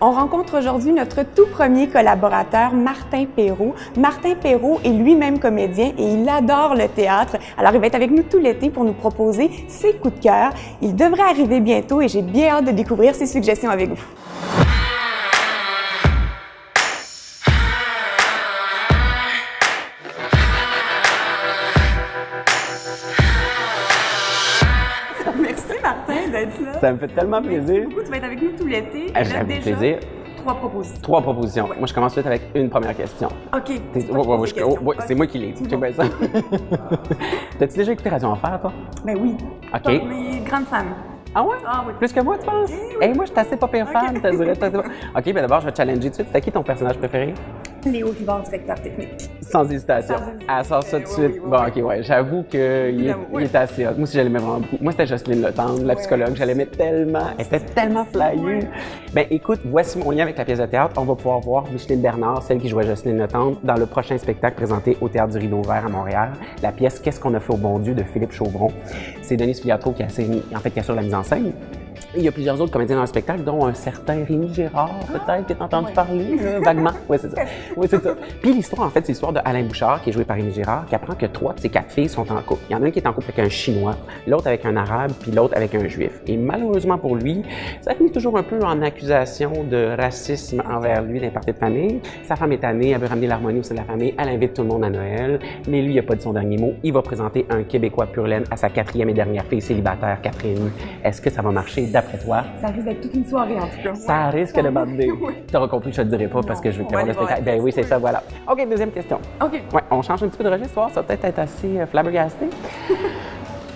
On rencontre aujourd'hui notre tout premier collaborateur, Martin Perrault. Martin Perrault est lui-même comédien et il adore le théâtre. Alors, il va être avec nous tout l'été pour nous proposer ses coups de cœur. Il devrait arriver bientôt et j'ai bien hâte de découvrir ses suggestions avec vous. Merci Martin d'être là. Ça me fait tellement plaisir. Beaucoup, tu vas être avec nous tout l'été. Avec plaisir. 3 propositions. 3 propositions. Ouais. Moi, je commence tout de suite avec une première question. OK. C'est moi qui l'ai dit. Okay. Ça. T'as-tu déjà écouté Radio Enfer, toi? Ben oui. OK. Mais grande fan. Ah ouais? Ah oui. Plus que moi, tu penses? Oui. Hey, moi, je suis assez pas pire fan, OK. te dirais. OK, ben d'abord, je vais te challenger tout de suite. C'était qui ton personnage préféré? Léo Rivard, directeur technique. Sans hésitation. Elle sort ça tout de suite. Bon, OK, ouais. J'avoue qu'il est assez hot. Moi aussi, je l'aimais vraiment beaucoup. Moi, c'était Jocelyne Letendre, la psychologue. Je l'aimais tellement. Elle était tellement flyée. Ben, écoute, voici mon lien avec la pièce de théâtre. On va pouvoir voir Micheline Bernard, celle qui jouait Jocelyne Letendre, dans le prochain spectacle présenté au Théâtre du Rideau Vert à Montréal. La pièce Qu'est-ce qu'on a fait au bon Dieu de Philippe Chauvron. C'est Denise Filiatro qui assure la mise en scène. Et il y a plusieurs autres comédiens dans le spectacle, dont un certain Rémi Girard, peut-être, qui est entendu parler, vaguement. Oui, c'est ça. Oui, c'est ça. Puis l'histoire, en fait, c'est l'histoire de Alain Bouchard, qui est joué par Rémi Girard, qui apprend que 3 de ses 4 filles sont en couple. Il y en a un qui est en couple avec un Chinois, l'autre avec un Arabe, puis l'autre avec un Juif. Et malheureusement pour lui, ça finit toujours un peu en accusation de racisme envers lui dans les parties de famille. Sa femme est tannée, elle veut ramener l'harmonie au sein de la famille, elle invite tout le monde à Noël, mais lui, il n'a pas dit son dernier mot. Il va présenter un Québécois pur laine à sa 4e et dernière fille célibataire, Catherine. Est-ce que ça va marcher d'après toi? Ça risque d'être toute une soirée, en tout cas. Ça risque de m'amener. Tu auras compris que je te le dirai pas parce que je veux que tu aies le spectacle. Ben oui, c'est ça, voilà. OK, deuxième question. OK. Ouais, on change un petit peu de registre, ça va peut-être être assez flabbergasté.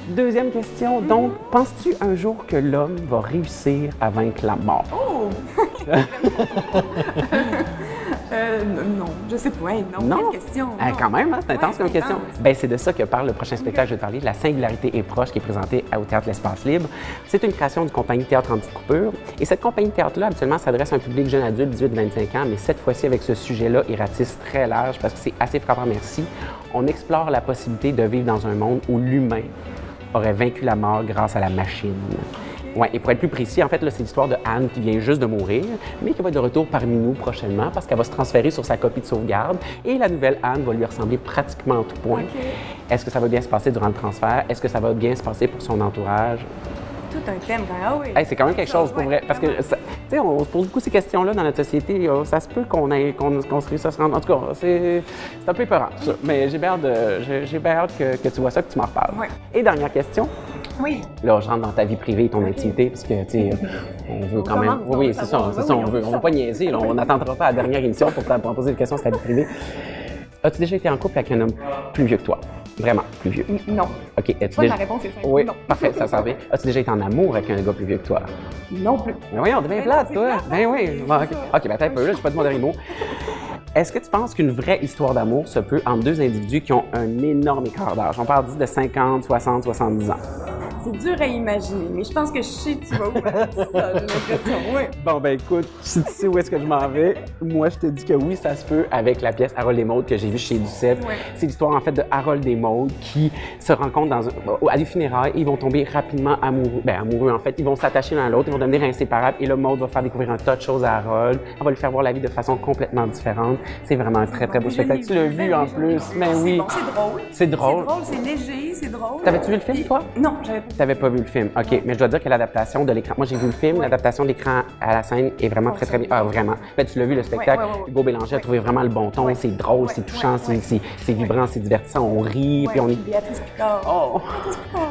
Deuxième question. Donc, penses-tu un jour que l'homme va réussir à vaincre la mort? Oh! Non, je sais pas. Non, quelle question? Quand même, hein, c'est intense comme question. Intense. Ben, c'est de ça que parle le prochain spectacle que je vais te parler, La singularité est proche, qui est présenté au Théâtre L'Espace Libre. C'est une création du compagnie Théâtre en petite coupure. Et cette compagnie de théâtre-là, habituellement, s'adresse à un public jeune adulte, 18-25 ans, mais cette fois-ci, avec ce sujet-là, il ratisse très large parce que c'est assez frappant, merci. On explore la possibilité de vivre dans un monde où l'humain aurait vaincu la mort grâce à la machine. Ouais, et pour être plus précis, en fait, là, c'est l'histoire de Anne qui vient juste de mourir, mais qui va être de retour parmi nous prochainement parce qu'elle va se transférer sur sa copie de sauvegarde et la nouvelle Anne va lui ressembler pratiquement en tout point. OK. Est-ce que ça va bien se passer durant le transfert? Est-ce que ça va bien se passer pour son entourage? Tout un thème, quand même. Hey, c'est quand même quelque chose pour vrai. Parce que, tu sais, on se pose beaucoup ces questions-là dans notre société. Ça se peut qu'on se réussisse à se rendre. En tout cas, c'est un peu épeurant, ça. Mais j'ai bien hâte que tu vois ça, que tu m'en reparles. Ouais. Et dernière question. Oui. Là, je rentre dans ta vie privée, ton intimité, parce que, tu sais, on veut quand même. Oui, c'est ça, on veut pas niaiser. Là, on n'attendra pas à la dernière émission pour poser des questions sur ta vie privée. As-tu déjà été en couple avec un homme plus vieux que toi? Vraiment, plus vieux? Non. OK. La réponse est simple. Oui, Non. parfait, ça s'en vient. As-tu déjà été en amour avec un gars plus vieux que toi? Non plus. Ben voyons, t'es bien plate, toi. Ben oui. Bon, OK, ben attends un peu, là, je pas dit mon dernier mot. Est-ce que tu penses qu'une vraie histoire d'amour se peut entre deux individus qui ont un énorme écart d'âge? On parle d'ici de 50, 60, 70 ans. C'est dur à imaginer, mais je pense que je sais tu vas où avec ça, j'ai l'impression, oui. Bon, ben écoute, si tu sais où est-ce que je m'en vais, moi, je te dis que oui, ça se peut avec la pièce Harold et Maude que j'ai vue chez Duceppe. Ouais. C'est l'histoire, en fait, de Harold et Maude qui se rencontrent à des funérailles et ils vont tomber rapidement amoureux, en fait. Ils vont s'attacher l'un à l'autre, ils vont devenir inséparables et là, Maude va faire découvrir un tas de choses à Harold. Elle va lui faire voir la vie de façon complètement différente. C'est vraiment un très, très beau spectacle. Tu l'as vu en plus, mais oui. Bon, c'est drôle. C'est drôle. C'est drôle, c'est léger, c'est drôle. T'avais-tu vu le film, toi? Non, j'avais pas. T'avais pas vu le film, OK. Mais je dois dire que l'adaptation de l'écran... Moi, j'ai vu le film, l'adaptation de l'écran à la scène est vraiment très, très bien. Ah, vraiment. Ben, tu l'as vu, le spectacle. Ouais. Hugo Bélanger a trouvé vraiment le bon ton. C'est drôle, c'est touchant, c'est vibrant, c'est divertissant. On rit, puis on est... Béatrice Picard. Oh!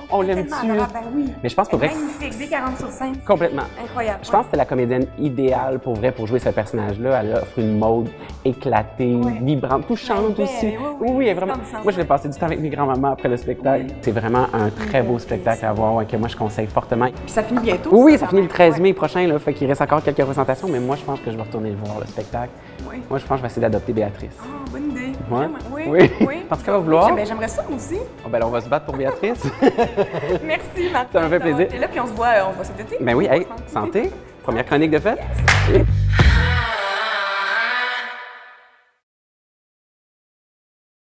On l'aime-tu? Ben oui. Mais je pense pour vrai... Magnifique, dès 40 sur 5. Complètement. Incroyable. Je pense que c'est la comédienne idéale pour vrai pour jouer ce personnage-là. Elle offre une mode éclatée, vibrante, touchante aussi. Oui, elle est vraiment... Moi, je vais passer du temps avec mes grands-mamans après le spectacle. C'est vraiment un très beau spectacle à voir, que moi, je conseille fortement. Puis ça finit bientôt. Oui, ça finit le 13 mai prochain, là, fait qu'il reste encore quelques représentations, mais moi, je pense que je vais retourner le voir, le spectacle. Oui. Moi, je pense que je vais essayer d'adopter Béatrice. Ah, bonne idée. Ouais. Oui. Parce qu'elle va vouloir. J'aimerais ça, moi aussi. Oh, ben là, on va se battre pour Béatrice. Merci, Martin. Ça me fait plaisir. Et là, puis on se voit cet été. Ben oui, hey, santé. Première chronique de fête.